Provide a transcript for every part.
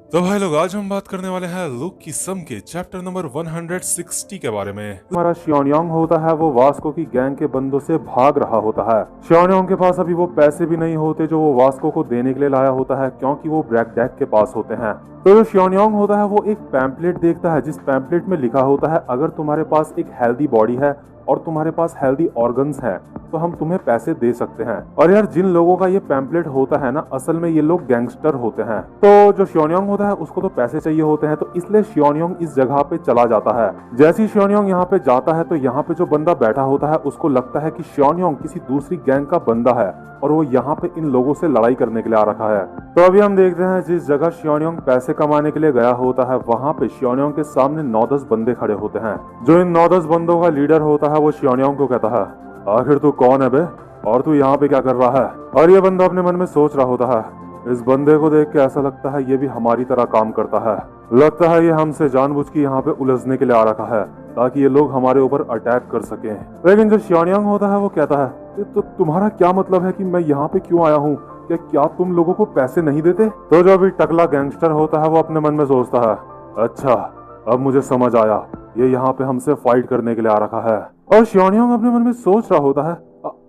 तो भाई लोग, आज हम बात करने वाले हैं लुक की सम के चैप्टर नंबर 160 के बारे में। हमारा शियोनियोंग होता है वो वास्को की गैंग के बंदों से भाग रहा होता है। शियोनियोंग के पास अभी वो पैसे भी नहीं होते जो वो वास्को को देने के लिए लाया होता है, क्योंकि वो ब्रैकडेक के पास होते हैं। तो जो शियोनियोंग होता है वो एक पैम्पलेट देखता है, जिस पैम्पलेट में लिखा होता है अगर तुम्हारे पास एक हेल्दी बॉडी है और तुम्हारे पास हेल्दी ऑर्गन्स हैं तो हम तुम्हें पैसे दे सकते हैं। और यार, जिन लोगों का ये पैम्पलेट होता है ना, असल में ये लोग गैंगस्टर होते हैं। तो जो शियोनियोंग होता है उसको तो पैसे चाहिए होते हैं, तो इसलिए शियोनियोंग इस जगह पे चला जाता है। जैसे ही शियोनियोंग यहाँ पे जाता है तो यहाँ पे जो बंदा बैठा होता है उसको लगता है कि शियोनियोंग किसी दूसरी गैंग का बंदा है और वो यहाँ पे इन लोगों से लड़ाई करने के लिए आ रखा है। तो अभी हम देखते हैं जिस जगह शियोनियोंग पैसे कमाने के लिए गया होता है वहाँ पे शियोनियोंग के सामने 9-10 बंदे खड़े होते हैं। जो इन 9-10 बंदों का लीडर होता है वो शियोनियोंग को कहता है, आखिर तू कौन है बे और तू यहाँ पे क्या कर रहा है। और ये बंदा अपने मन में सोच रहा होता है, इस बंदे को देख के ऐसा लगता है ये भी हमारी तरह काम करता है। लगता है ये हमसे जानबूझ के यहाँ पे उलझने के लिए आ रखा है ताकि ये लोग हमारे ऊपर अटैक कर सकें। लेकिन जो शियोनियोंग होता है वो कहता है, तो तुम्हारा क्या मतलब है कि मैं यहाँ पे क्यों आया हूँ? क्या तुम लोगों को पैसे नहीं देते? तो जो अभी टकला गैंगस्टर होता है वो अपने मन में सोचता है, अच्छा अब मुझे समझ आया, ये यहाँ पे हमसे फाइट करने के लिए आ रखा है। और शियोनियोंग अपने मन में सोच रहा होता है,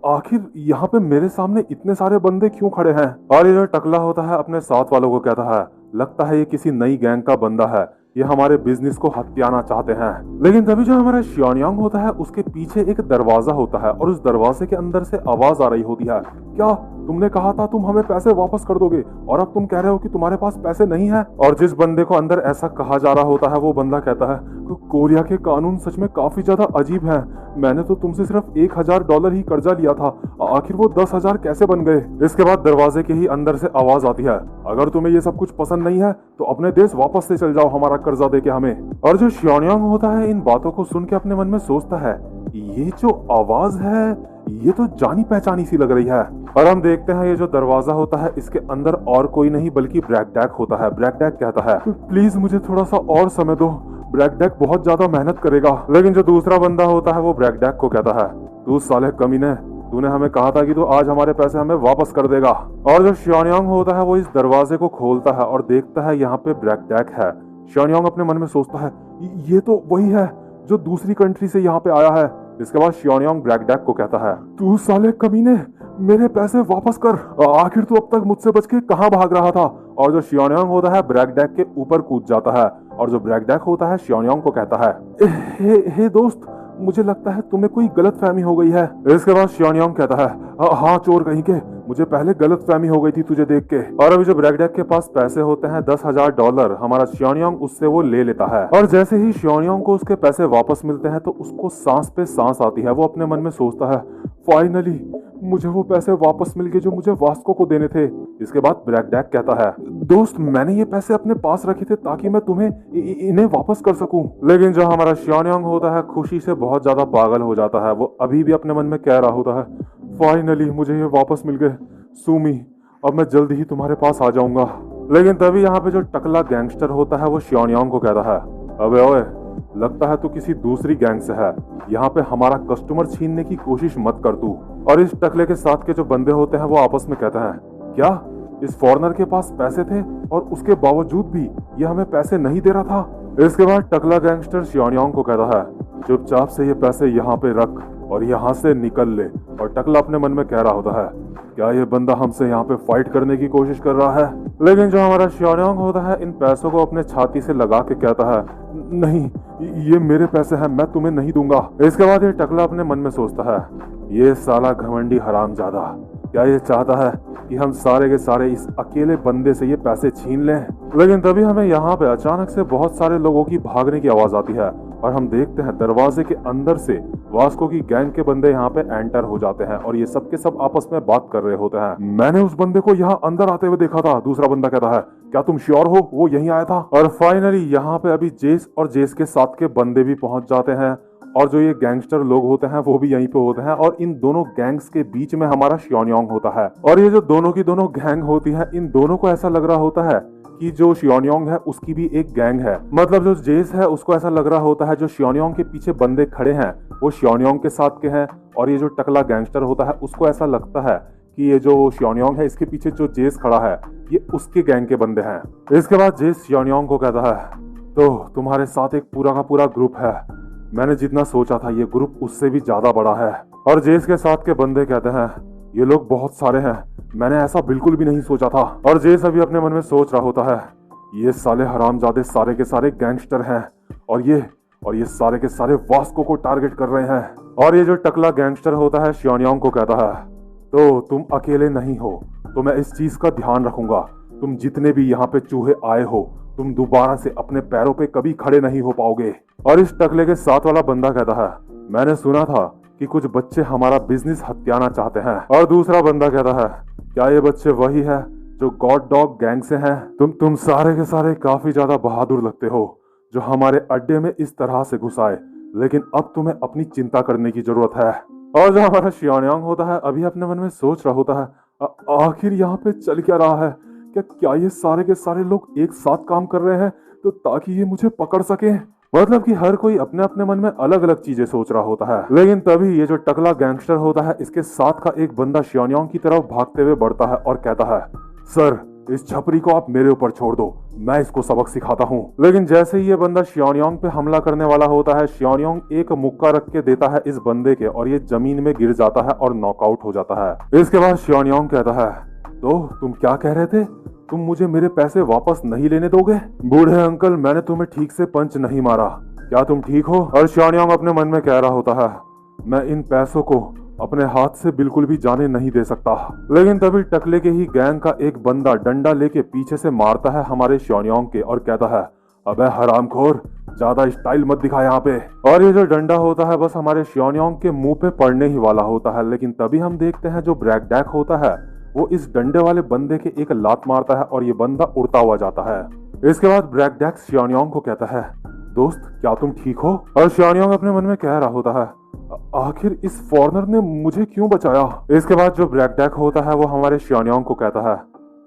आखिर यहाँ पे मेरे सामने इतने सारे बंदे क्यों खड़े हैं? और ये जो टकला होता है अपने साथ वालों को कहता है, लगता है ये किसी नई गैंग का बंदा है, ये हमारे बिजनेस को हथियाना चाहते हैं। लेकिन तभी जो हमारा शियोनियोंग होता है उसके पीछे एक दरवाजा होता है और उस दरवाजे के अंदर से आवाज आ रही होती है, क्या तुमने कहा था तुम हमें पैसे वापस कर दोगे और अब तुम कह रहे हो कि तुम्हारे पास पैसे नहीं है? और जिस बंदे को अंदर ऐसा कहा जा रहा होता है वो बंदा कहता है, तो कोरिया के कानून सच में काफी ज्यादा अजीब है। मैंने तो तुमसे सिर्फ $1000 ही कर्जा लिया था, आखिर वो 10,000 कैसे बन गए? इसके बाद दरवाजे के ही अंदर से आवाज आती है, अगर तुम्हें ये सब कुछ पसंद नहीं है तो अपने देश वापस से चल जाओ हमारा कर्जा दे के हमें। और जो शियोनियोंग होता है इन बातों को सुन के अपने मन में सोचता है, ये जो आवाज है ये तो जानी पहचानी सी लग रही है। और हम देखते हैं ये जो दरवाजा होता है इसके अंदर और कोई नहीं बल्कि ब्रैकडेक होता है। ब्रैकडेक कहता है, प्लीज मुझे थोड़ा सा और समय दो, ब्रैकडेक बहुत ज्यादा मेहनत करेगा। लेकिन जो दूसरा बंदा होता है वो ब्रैकडेक को कहता है, तू साले कमीने, तूने हमें कहा था कि तू आज हमारे पैसे हमें वापस कर देगा। और जो शियोनियोंग होता है वो इस दरवाजे को खोलता है और देखता है यहाँ पे ब्रैकडेक है। शियोनियोंग अपने मन में सोचता है, ये तो वही है जो दूसरी कंट्री से यहाँ पे आया है। इसके बाद शियोनियोंग ब्रैकडेक को कहता है, तू साले कमीने, मेरे पैसे वापस कर, आखिर तू अब तक मुझसे बच के कहाँ भाग रहा था? और जो शियोनियोंग होता है ब्रैकडेक के ऊपर कूद जाता है और जो ब्रैकडेक होता है शियोनियोंग को कहता है, हे दोस्त, मुझे लगता है तुम्हें कोई गलतफहमी हो गई है। इसके बाद शियोनियोंग कहता है, हाँ चोर कहीं के, मुझे पहले गलतफहमी हो गई थी तुझे देख के। और अभी जो ब्रैकडेक के पास पैसे होते हैं $10,000, हमारा शियोनियोंग उससे वो ले लेता है। और जैसे ही शियोनियोंग को उसके पैसे वापस मिलते हैं तो उसको सांस पे सांस आती है। वो अपने मन में सोचता है, फाइनली मुझे वो पैसे वापस मिल गए जो मुझे वास्को को देने थे। इसके बाद ब्रैकडेक कहता है, दोस्त मैंने ये पैसे अपने पास रखे थे ताकि मैं तुम्हें इन्हें वापस कर सकूं। लेकिन जो हमारा शियोनियोंग होता है खुशी से बहुत ज्यादा पागल हो जाता है। वो अभी भी अपने मन में कह रहा होता है, फाइनली मुझे ये वापस मिल गए सुमी, अब मैं जल्दी ही तुम्हारे पास आ जाऊंगा। लेकिन तभी यहाँ पे जो टकला गैंगस्टर होता है वो शियोनियोंग को कहता है, अबे ओए, लगता है तू किसी दूसरी गैंग से है, यहाँ पे हमारा कस्टमर छीनने की कोशिश मत कर तू। और इस टकले के साथ के जो बंदे होते हैं वो आपस में कहते हैं, क्या इस फॉरेनर के पास पैसे थे और उसके बावजूद भी ये हमें पैसे नहीं दे रहा था? इसके बाद टकला गैंगस्टर शियोनियोंग को कहता है, चुपचाप से ये पैसे यहाँ पे रख और यहाँ से निकल ले। और टकला अपने मन में कह रहा होता है, क्या ये बंदा हमसे यहाँ पे फाइट करने की कोशिश कर रहा है? लेकिन जो हमारा शियोनियोंग होता है इन पैसों को अपने छाती से लगा के कहता है, नहीं ये मेरे पैसे हैं, मैं तुम्हें नहीं दूंगा। इसके बाद ये टकला अपने मन में सोचता है, ये साला घमंडी हरामजादा, क्या ये चाहता है कि हम सारे के सारे इस अकेले बंदे से ये पैसे छीन लें? लेकिन तभी हमें यहाँ पे अचानक से बहुत सारे लोगों की भागने की आवाज आती है और हम देखते हैं दरवाजे के अंदर से वास्को की गैंग के बंदे यहाँ पे एंटर हो जाते हैं और ये सब के सब आपस में बात कर रहे होते हैं। मैंने उस बंदे को यहाँ अंदर आते हुए देखा था। दूसरा बंदा कहता है, क्या तुम श्योर हो वो यहीं आया था? और फाइनली यहाँ पे अभी जेस और जेस के साथ के बंदे भी पहुंच जाते हैं और जो ये गैंगस्टर लोग होते हैं वो भी यहीं पे होते हैं और इन दोनों गैंग्स के बीच में हमारा शियोनियोंग होता है। और ये जो दोनों की दोनों गैंग होती है, इन दोनों को ऐसा लग रहा होता है कि जो शियोनियोंग है उसकी भी एक गैंग है। मतलब जो जेस है उसको ऐसा लग रहा होता है जो शियोनियोंग के पीछे बंदे खड़े हैं वो शियोनियोंग के साथ के हैं, और ये जो टकला गैंगस्टर होता है उसको ऐसा लगता है कि ये जो शियोनियोंग है इसके पीछे जो जेस खड़ा है ये उसके गैंग के बंदे हैं। इसके बाद जेस शियोनियोंग को कहता है, तो तुम्हारे साथ एक पूरा का पूरा ग्रुप है। मैंने जितना सोचा था ये ग्रुप उससे भी ज्यादा बड़ा है। और जेस के साथ के बंदे कहते हैं, ये लोग बहुत सारे हैं, मैंने ऐसा बिल्कुल भी नहीं सोचा था। और जेस अभी अपने मन में सोच रहा होता है, ये साले हरामजादे सारे के सारे गैंगस्टर हैं और ये सारे के सारे वास्को को टारगेट कर रहे हैं। और ये जो टकला गैंगस्टर होता है शियोनियोंग को कहता है, तो तुम अकेले नहीं हो, तो मैं इस चीज का ध्यान रखूंगा। तुम जितने भी यहाँ पे चूहे आए हो, तुम दोबारा से अपने पैरों पे कभी खड़े नहीं हो पाओगे। और इस टकले के साथ वाला बंदा कहता है, मैंने सुना था कि कुछ बच्चे हमारा बिजनेस हत्याना चाहते हैं। और दूसरा बंदा कहता है, क्या ये बच्चे वही है जो गॉड डॉग गैंग से हैं? तुम सारे के सारे काफी ज्यादा बहादुर लगते हो जो हमारे अड्डे में इस तरह से घुस आए, लेकिन अब तुम्हें अपनी चिंता करने की जरूरत है। और जो हमारा शियोनियोंग होता है अभी अपने मन में सोच रहा होता है, आखिर यहाँ पे चल क्या रहा है? क्या ये सारे के सारे लोग एक साथ काम कर रहे हैं तो ताकि ये मुझे पकड़ सके? मतलब कि हर कोई अपने अपने मन में अलग अलग चीजें सोच रहा होता है। लेकिन तभी ये जो टकला गैंगस्टर होता है इसके साथ का एक बंदा शियोनियोंग की तरफ भागते हुए बढ़ता है और कहता है, सर इस छपरी को आप मेरे ऊपर छोड़ दो, मैं इसको सबक सिखाता हूँ। लेकिन जैसे ही ये बंदा शियोनियोंग पे हमला करने वाला होता है, शियोनियोंग एक मुक्का रख के देता है इस बंदे के और ये जमीन में गिर जाता है और नॉकआउट हो जाता है। इसके बाद शियोनियोंग कहता है, तो तुम क्या कह रहे थे? तुम मुझे मेरे पैसे वापस नहीं लेने दोगे? बूढ़े अंकल, मैंने तुम्हें ठीक से पंच नहीं मारा, क्या तुम ठीक हो? और शियोनियोंग अपने मन में कह रहा होता है, मैं इन पैसों को अपने हाथ से बिल्कुल भी जाने नहीं दे सकता। लेकिन तभी टकले के ही गैंग का एक बंदा डंडा लेके पीछे से मारता है हमारे शियोनियोंग के और कहता है, अबे हरामखोर, ज्यादा स्टाइल मत दिखा यहाँ पे। और ये जो डंडा होता है बस हमारे शियोनियोंग के मुंह पे पड़ने ही वाला होता है। लेकिन तभी हम देखते हैं जो ब्रैकडैक होता है वो इस डंडे वाले बंदे के एक लात मारता है और ये बंदा उड़ता हुआ जाता है। इसके बाद ब्रैकडैक शियोनियोंग को कहता है, दोस्त क्या तुम ठीक हो? और शियोनियोंग अपने मन में कह रहा होता है, आखिर इस फॉरेनर ने मुझे क्यों बचाया? इसके बाद जो ब्रैकडैक होता है वो हमारे शियोनियोंग को कहता है,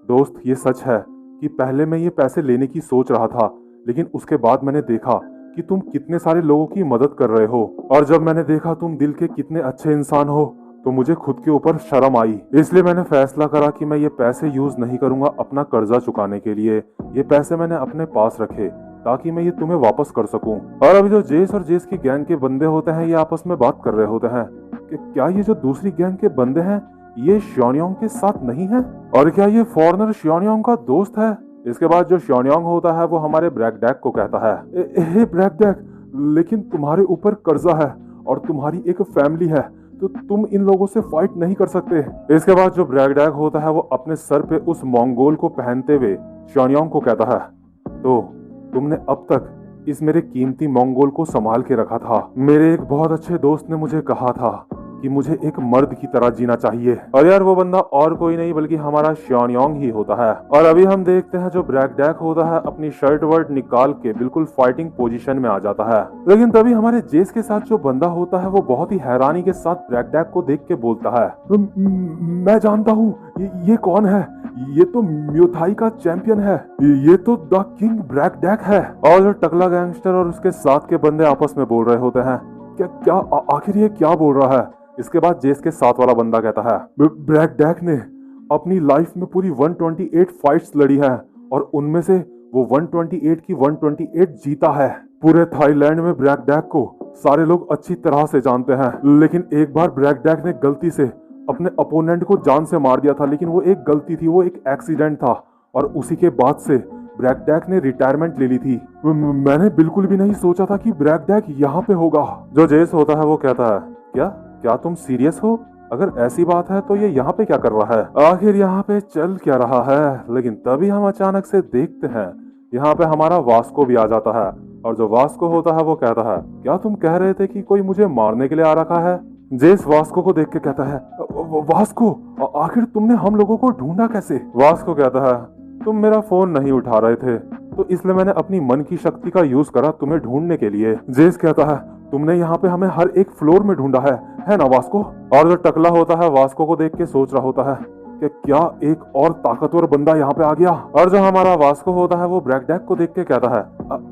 दोस्त ये सच है कि पहले मैं ये पैसे लेने की सोच रहा था, लेकिन उसके बाद मैंने देखा कि तुम कितने सारे लोगों की मदद कर रहे हो, और जब मैंने देखा तुम दिल के कितने अच्छे इंसान हो तो मुझे खुद के ऊपर शर्म आई। इसलिए मैंने फैसला करा कि मैं ये पैसे यूज नहीं करूंगा अपना कर्जा चुकाने के लिए। ये पैसे मैंने अपने पास रखे ताकि मैं ये तुम्हें वापस कर सकूं। और अभी जो जेस और जेस की गैंग के बंदे होते हैं ये आपस में बात कर रहे होते हैं कि क्या ये जो दूसरी गैंग के बंदे हैं ये शियोनियोंग के साथ नहीं है, और क्या ये फॉरेनर शियोनियोंग का दोस्त है? इसके बाद जो शियोनियोंग होता है वो हमारे ब्रैकडैक को कहता है, हे ब्रैकडैक, लेकिन तुम्हारे ऊपर कर्जा है और तुम्हारी एक फैमिली है, तो तुम इन लोगों से फाइट नहीं कर सकते। इसके बाद जो ब्रैकडैक होता है वो अपने सर पे उस मंगोल को पहनते हुए शियोनियोंग को कहता है, तो तुमने अब तक इस मेरे कीमती मंगोल को संभाल के रखा था। मेरे एक बहुत अच्छे दोस्त ने मुझे कहा था कि मुझे एक मर्द की तरह जीना चाहिए। और यार वो बंदा और कोई नहीं बल्कि हमारा शियोनियोंग ही होता है। और अभी हम देखते हैं जो ब्रैकडैक होता है अपनी शर्ट वर्ट निकाल के बिल्कुल फाइटिंग पोजीशन में आ जाता है। लेकिन तभी हमारे जेस के साथ जो बंदा होता है वो बहुत ही हैरानी के साथ ब्रैकडैक को देख के बोलता है, मैं जानता हूँ ये कौन है, ये तो म्यूथाई का चैंपियन है, ये तो द किंग ब्रैकडैक है। और जो टकला गैंगस्टर और उसके साथ के बंदे आपस में बोल रहे होते हैं, क्या आखिर ये क्या बोल रहा है? इसके बाद जेस के साथ वाला बंदा कहता है, ब्रैकडैक ने अपनी लाइफ में पूरी 128 फाइट्स लड़ी है और उनमें से वो 128 की 128 जीता है। पूरे थाईलैंड में ब्रैकडैक को सारे लोग अच्छी तरह से जानते हैं, लेकिन एक बार ब्रैकडैक ने गलती से अपने अपोनेंट को जान से मार दिया था, लेकिन वो एक गलती थी, वो एक एक्सीडेंट था, और उसी के बाद से ब्रैकडैक ने रिटायरमेंट ले ली थी। मैंने बिल्कुल भी नहीं सोचा था कि ब्रैकडैक यहाँ पे होगा। जो जेस होता है वो कहता है, क्या तुम सीरियस हो? अगर ऐसी बात है तो ये यहाँ पे क्या कर रहा है? आखिर यहाँ पे चल क्या रहा है? लेकिन तभी हम अचानक से देखते हैं यहाँ पे हमारा वास्को भी आ जाता है, और जो वास्को होता है वो कहता है, क्या तुम कह रहे थे कि कोई मुझे मारने के लिए आ रखा है? जेस वास्को को देख के कहता है, वास्को, आखिर तुमने हम लोगों को ढूंढा कैसे? वास्को कहता है, तुम मेरा फोन नहीं उठा रहे थे तो इसलिए मैंने अपनी मन की शक्ति का यूज करा तुम्हें ढूंढने के लिए। जेस कहता है, तुमने यहाँ पे हमें हर एक फ्लोर में ढूंढा है ना वास्को? और जो टकला होता है वास्को को देख के सोच रहा होता है कि क्या एक और ताकतवर बंदा यहाँ पे आ गया। और जो हमारा वास्को होता है वो ब्रैकडैक को देख के कहता है,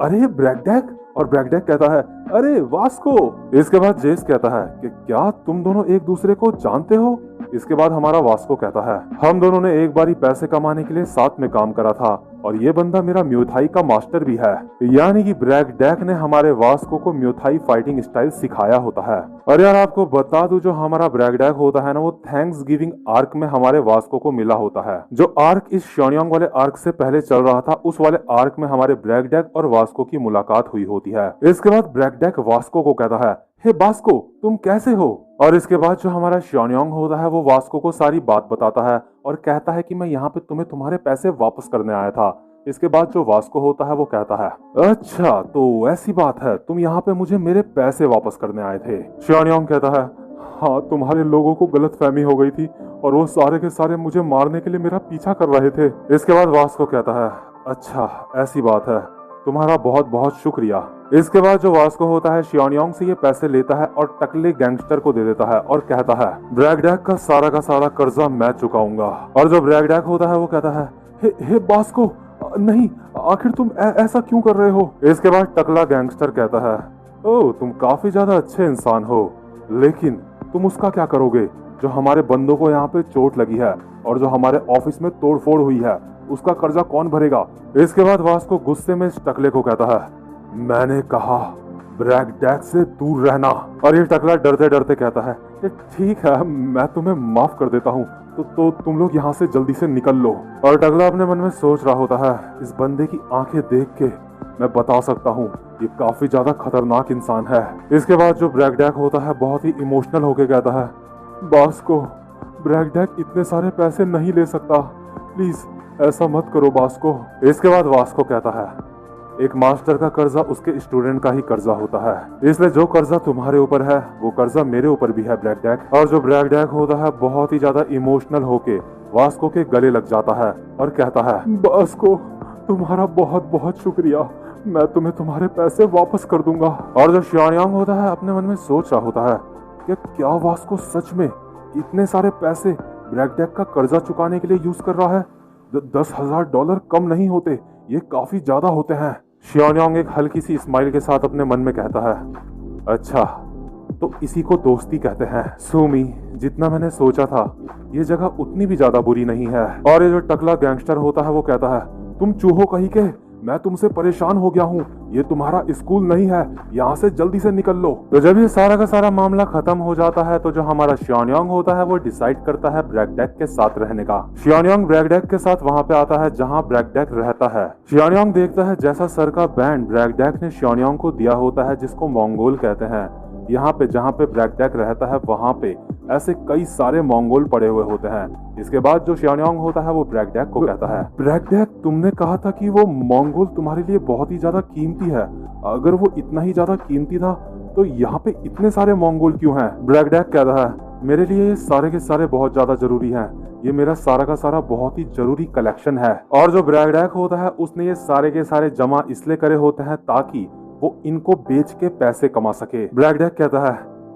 अरे ब्रैकडैक, और ब्रैकडैक कहता है, अरे वास्को। इसके बाद जेस कहता है कि क्या तुम दोनों एक दूसरे को जानते हो? इसके बाद हमारा वास्को कहता है, हम दोनों ने एक बारी पैसे कमाने के लिए साथ में काम करा था और ये बंदा मेरा म्यूथाई का मास्टर भी है। यानी कि ब्रैकडेक ने हमारे वास्को को म्यूथाई फाइटिंग स्टाइल सिखाया होता है। और यार आपको बता दूं, जो हमारा ब्रैकडेक होता है ना, वो थैंक्स गिविंग आर्क में हमारे वास्को को मिला होता है। जो आर्क इस श्योनियांग वाले आर्क से पहले चल रहा था, उस वाले आर्क में हमारे ब्रैकडेक और वास्को की मुलाकात हुई होती है। इसके बाद ब्रैकडेक वास्को को कहता है, हे वास्को तुम कैसे हो? और इसके बाद जो हमारा श्योनियांग होता है वो वास्को को सारी बात बताता है और कहता है कि मैं यहाँ पे तुम्हें तुम्हारे पैसे वापस करने आया था। इसके बाद जो वास्को होता है वो कहता है, अच्छा तो ऐसी बात है, तुम यहाँ पे मुझे मेरे पैसे वापस करने आए थे। श्योनियांग कहता है, हाँ तुम्हारे लोगों को गलतफहमी हो गई थी और वो सारे के सारे मुझे मारने के लिए मेरा पीछा कर रहे थे। इसके बाद वास्को कहता है, अच्छा ऐसी बात है, तुम्हारा बहुत बहुत शुक्रिया। इसके बाद जो वास्को होता है श्योनियांग से ये पैसे लेता है और टकले गैंगस्टर को दे देता है और कहता है, ब्रैकडेक का सारा कर्जा मैं चुकाऊंगा। और जो ब्रैकडेक होता है वो कहता है, हे वास्को नहीं, आखिर तुम ऐसा क्यों कर रहे हो? इसके बाद टकला गैंगस्टर कहता है, ओह तुम काफी ज्यादा अच्छे इंसान हो, लेकिन तुम उसका क्या करोगे जो हमारे बंदों को यहाँ पे चोट लगी है और जो हमारे ऑफिस में तोड़फोड़ हुई है, उसका कर्जा कौन भरेगा? इसके बाद वास्को गुस्से में इस टकले को कहता है, मैंने कहा ब्रैकडेक से दूर रहना। और ये टकला डरते डरते कहता है, ठीक है मैं तुम्हें माफ कर देता हूँ, तो तुम लोग यहाँ से जल्दी से निकल लो। और टकला अपने मन में सोच रहा होता है, इस बंदे की आंखें देख के मैं बता सकता हूँ ये काफी ज्यादा खतरनाक इंसान है। इसके बाद जो ब्रैकडेक होता है बहुत ही इमोशनल होके कहता है, वास्को ब्रैकडेक इतने सारे पैसे नहीं ले सकता, प्लीज ऐसा मत करो वास्को। इसके बाद वास्को कहता है, एक मास्टर का कर्जा उसके स्टूडेंट का ही कर्जा होता है, इसलिए जो कर्जा तुम्हारे ऊपर है वो कर्जा मेरे ऊपर भी है ब्रैकडेक। और जो ब्रैकडेक होता है बहुत ही ज्यादा इमोशनल होके वास्को के गले लग जाता है और कहता है, वास्को तुम्हारा बहुत बहुत शुक्रिया, मैं तुम्हें तुम्हारे पैसे वापस कर दूंगा। और जो श्योनियांग होता है अपने मन में सोच रहा होता है कि क्या वास्को सच में इतने सारे पैसे ब्रैकडेक का कर्जा चुकाने के लिए यूज कर रहा है? $10,000 कम नहीं होते, ये काफी ज्यादा होते हैं। श्योनियांग एक हल्की सी स्माइल के साथ अपने मन में कहता है, अच्छा तो इसी को दोस्ती कहते हैं। सुमी, जितना मैंने सोचा था ये जगह उतनी भी ज्यादा बुरी नहीं है। और ये जो टकला गैंगस्टर होता है वो कहता है, तुम चूहो कहीं के, मैं तुमसे परेशान हो गया हूँ, ये तुम्हारा स्कूल नहीं है, यहाँ से जल्दी से निकल लो। तो जब ये सारा का सारा मामला खत्म हो जाता है तो जो हमारा श्योनियांग होता है वो डिसाइड करता है ब्रैकडेक के साथ रहने का। श्योनियांग ब्रैकडेक के साथ वहाँ पे आता है जहाँ ब्रैकडेक रहता है। श्योनियांग देखता है जैसा सर का बैंड ब्रैकडेक ने श्योनियांग को दिया होता है, जिसको मंगोल कहते हैं। यहाँ पे जहाँ पे ब्रैकडेक रहता है वहाँ पे ऐसे कई सारे मंगोल पड़े हुए होते हैं। इसके बाद जो श्योनियांग होता है वो ब्रैकडेक को कहता है, ब्रैकडेक तुमने कहा था कि वो मंगोल तुम्हारे लिए बहुत ही ज्यादा कीमती है, अगर वो इतना ही ज्यादा कीमती था तो यहाँ पे इतने सारे मंगोल क्यों हैं? ब्रैकडेक कहता है, मेरे लिए ये सारे के सारे बहुत ज्यादा जरूरी हैं, ये मेरा सारा का सारा बहुत ही जरूरी कलेक्शन है। और जो ब्रैकडेक होता है उसने ये सारे के सारे जमा इसलिए करे होते हैं ताकि वो इनको बेच के पैसे कमा सके। ब्रैकडेक कहता है,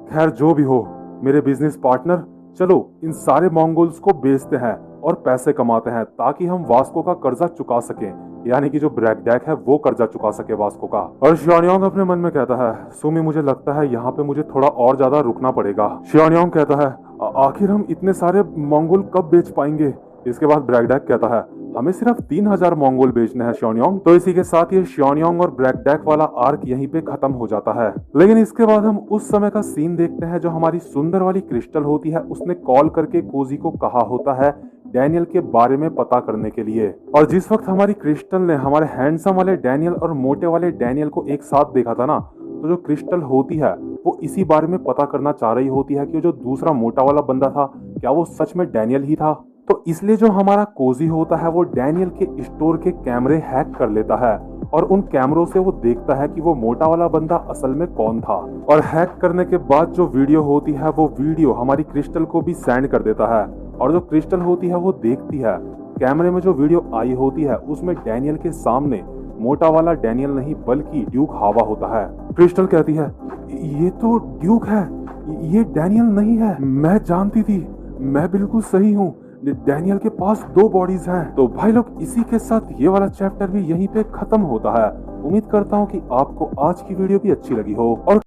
खैर जो भी हो मेरे बिजनेस पार्टनर, चलो इन सारे मंगोल्स को बेचते हैं और पैसे कमाते हैं ताकि हम वास्को का कर्जा चुका सकें, यानी कि जो ब्रैकडेक है वो कर्जा चुका सके वास्को का। और श्योनियांग अपने मन में कहता है, सुमी मुझे लगता है यहाँ पे मुझे थोड़ा और ज्यादा रुकना पड़ेगा। श्योनियांग कहता है, आखिर हम इतने सारे मंगोल कब बेच पाएंगे? इसके बाद ब्रैकडेक कहता है, हमें सिर्फ 3,000 मंगोल बेचने हैं श्योनियांग। तो इसी के साथ ये श्योनियांग और ब्रैकडेक वाला आर्क यहीं पे खत्म हो जाता है। लेकिन इसके बाद हम उस समय का सीन देखते हैं जो हमारी सुंदर वाली क्रिस्टल होती है, उसने कॉल करके कोजी को कहा होता है डैनियल के बारे में पता करने के लिए। और जिस वक्त हमारी क्रिस्टल ने हमारे हैंडसम वाले डैनियल और मोटे वाले डैनियल को एक साथ देखा था ना, तो जो क्रिस्टल होती है वो इसी बारे में पता करना चाह रही होती है कि जो दूसरा मोटा वाला बंदा था क्या वो सच में डैनियल ही था। तो इसलिए जो हमारा कोजी होता है वो डैनियल के स्टोर के कैमरे हैक कर लेता है और उन कैमरों से वो देखता है कि वो मोटा वाला बंदा असल में कौन था। और हैक करने के बाद जो वीडियो होती है वो वीडियो हमारी क्रिस्टल को भी सेंड कर देता है। और जो क्रिस्टल होती है वो देखती है कैमरे में जो वीडियो आई होती है उसमें डैनियल के सामने मोटा वाला डैनियल नहीं बल्कि ड्यूक हावा होता है। क्रिस्टल कहती है, ये तो ड्यूक है, ये डैनियल नहीं है, मैं जानती थी, मैं बिल्कुल सही हूँ, डैनियल के पास 2 बॉडीज हैं। तो भाई लोग इसी के साथ ये वाला चैप्टर भी यहीं पे खत्म होता है। उम्मीद करता हूँ कि आपको आज की वीडियो भी अच्छी लगी हो और